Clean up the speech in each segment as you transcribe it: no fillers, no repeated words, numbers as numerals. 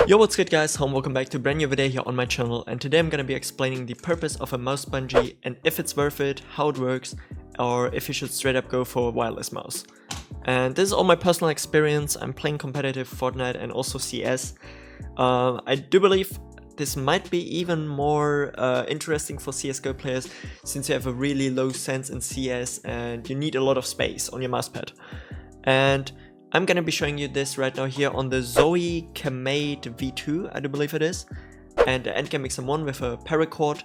Yo, what's good guys, welcome back to a brand new video here on my channel, and today I'm gonna be explaining the purpose of a mouse bungee and if it's worth it, how it works, or if you should straight up go for a wireless mouse. And this is all my personal experience. I'm playing competitive Fortnite and also CS. I do believe this might be even more interesting for CSGO players, since you have a really low sense in CS and you need a lot of space on your mousepad. And I'm gonna be showing you this right now here on the Zowie Kamate V2, I do believe it is, and the Endgame XM1 with a paracord.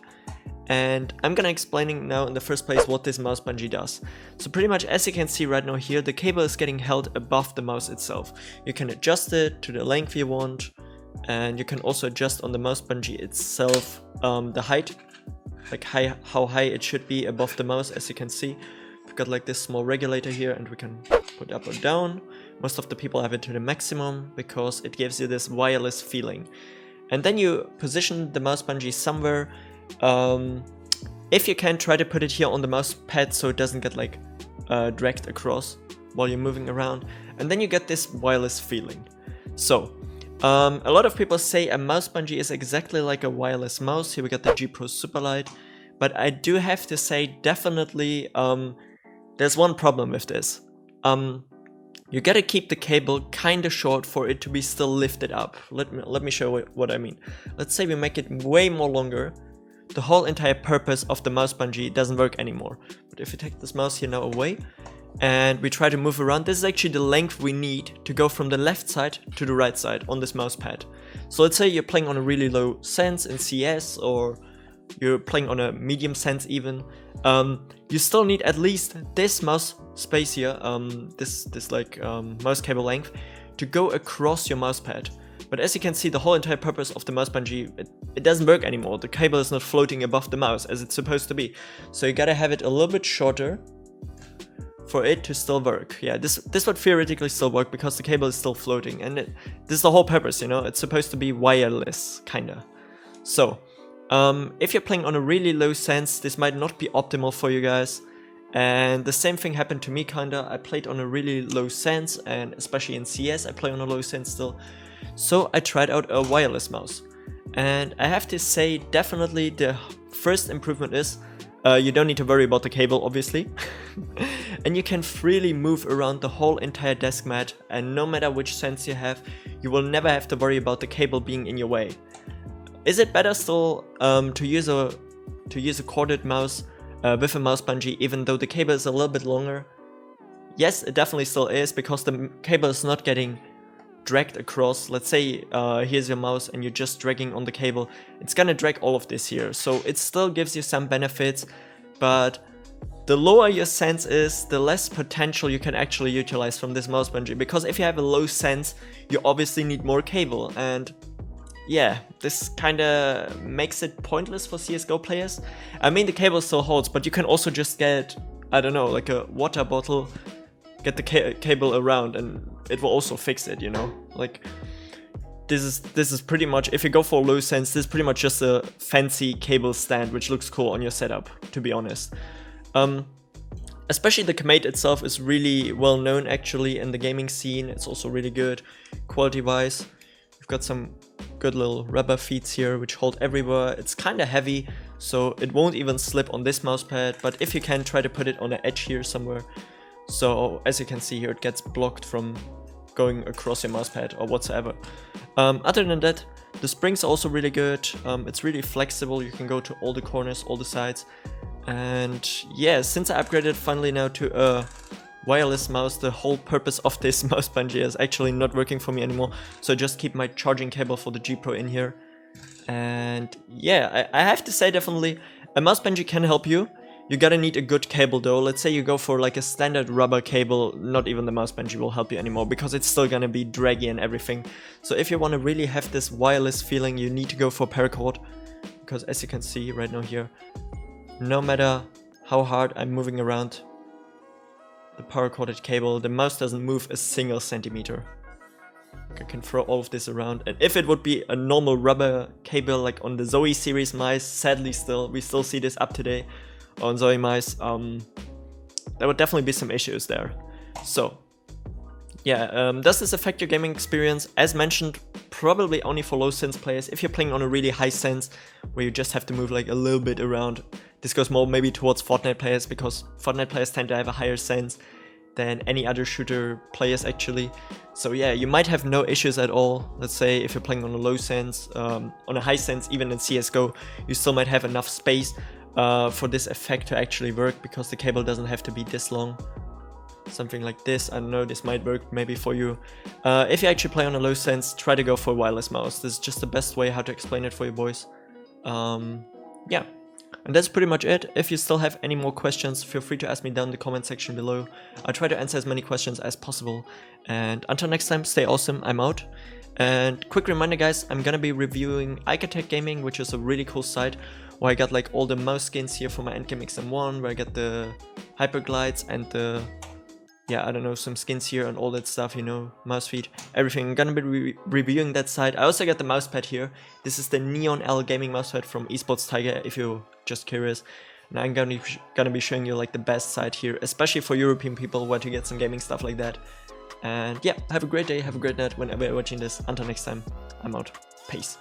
And I'm gonna explaining now in the first place what this mouse bungee does. So pretty much, as you can see right now here, the cable is getting held above the mouse itself. You can adjust it to the length you want, and you can also adjust on the mouse bungee itself the height, like how high it should be above the mouse. As you can see, we've got like this small regulator here, and we can put up or down. Most of the people have it to the maximum because it gives you this wireless feeling. And then you position the mouse bungee somewhere. If you can, try to put it here on the mouse pad so it doesn't get like dragged across while you're moving around. And then you get this wireless feeling. So a lot of people say a mouse bungee is exactly like a wireless mouse. Here we got the G Pro Superlight. But I do have to say, definitely there's one problem with this. You gotta keep the cable kinda short for it to be still lifted up. Let me show you what I mean. Let's say we make it way more longer. The whole entire purpose of the mouse bungee doesn't work anymore. But if you take this mouse here now away and we try to move around, this is actually the length we need to go from the left side to the right side on this mouse pad. So let's say you're playing on a really low sense in CS, or you're playing on a medium sense even, you still need at least this mouse space here, this mouse cable length, to go across your mouse pad. But as you can see, the whole entire purpose of the mouse bungee, it doesn't work anymore. The cable is not floating above the mouse as it's supposed to be. So you gotta have it a little bit shorter for it to still work. Yeah, this would theoretically still work because the cable is still floating, and this is the whole purpose, you know? It's supposed to be wireless, kinda. So if you're playing on a really low sense, this might not be optimal for you guys. And the same thing happened to me kinda. I played on a really low sense, and especially in CS I play on a low sense still. So I tried out a wireless mouse. And I have to say, definitely the first improvement is you don't need to worry about the cable, obviously. And you can freely move around the whole entire desk mat, and no matter which sense you have, you will never have to worry about the cable being in your way. Is it better still to use a corded mouse with a mouse bungee, even though the cable is a little bit longer? Yes, it definitely still is, because the cable is not getting dragged across. Let's say here's your mouse and you're just dragging on the cable. It's gonna drag all of this here, so it still gives you some benefits, but the lower your sense is, the less potential you can actually utilize from this mouse bungee, because if you have a low sense, you obviously need more cable, and yeah, this kinda makes it pointless for CSGO players. I mean, the cable still holds, but you can also just get, I don't know, like a water bottle, get the cable around, and it will also fix it, you know? Like, this is pretty much, if you go for low sense, this is pretty much just a fancy cable stand, which looks cool on your setup, to be honest. Especially the Kamate itself is really well known actually in the gaming scene. It's also really good quality-wise. We've got some good little rubber feet here which hold everywhere. It's kinda heavy, so it won't even slip on this mouse pad, but if you can, try to put it on an edge here somewhere. So as you can see here, it gets blocked from going across your mouse pad or whatsoever. Other than that, the springs are also really good. It's really flexible. You can go to all the corners, all the sides. And yeah, since I upgraded finally now to a wireless mouse, the whole purpose of this mouse bungee is actually not working for me anymore. So I just keep my charging cable for the G Pro in here. And yeah, I have to say, definitely a mouse bungee can help you. You gotta need a good cable though. Let's say you go for like a standard rubber cable, not even the mouse bungee will help you anymore, because it's still gonna be draggy and everything. So if you wanna really have this wireless feeling, you need to go for paracord, because as you can see right now here, no matter how hard I'm moving around the paracorded cable, the mouse doesn't move a single centimeter. I can throw all of this around, and if it would be a normal rubber cable like on the Zowie series mice, sadly we still see this up today on Zowie mice, there would definitely be some issues there. So yeah, does this affect your gaming experience? As mentioned, probably only for low sense players. If you're playing on a really high sense, where you just have to move like a little bit around, this goes more maybe towards Fortnite players, because Fortnite players tend to have a higher sense than any other shooter players actually. So yeah, you might have no issues at all. Let's say if you're playing on a low sense, on a high sense, even in CSGO, you still might have enough space for this effect to actually work, because the cable doesn't have to be this long. Something like this, I don't know, this might work maybe for you. If you actually play on a low sense, try to go for a wireless mouse. This is just the best way how to explain it for you boys. Yeah. And that's pretty much it. If you still have any more questions, feel free to ask me down in the comment section below. I'll try to answer as many questions as possible. And until next time, stay awesome, I'm out. And quick reminder guys, I'm gonna be reviewing Icatech Gaming, which is a really cool site where I got like all the mouse skins here for my Endgame XM1, where I got the Hyperglides and the, yeah, I don't know, some skins here and all that stuff, you know, mouse feet, everything. I'm gonna be reviewing that site. I also got the mousepad here. This is the Neon L gaming mousepad from Esports Tiger, if you're just curious. And I'm gonna be showing you like the best site here, especially for European people, where to get some gaming stuff like that. And yeah, have a great day, have a great night whenever you're watching this. Until next time, I'm out. Peace.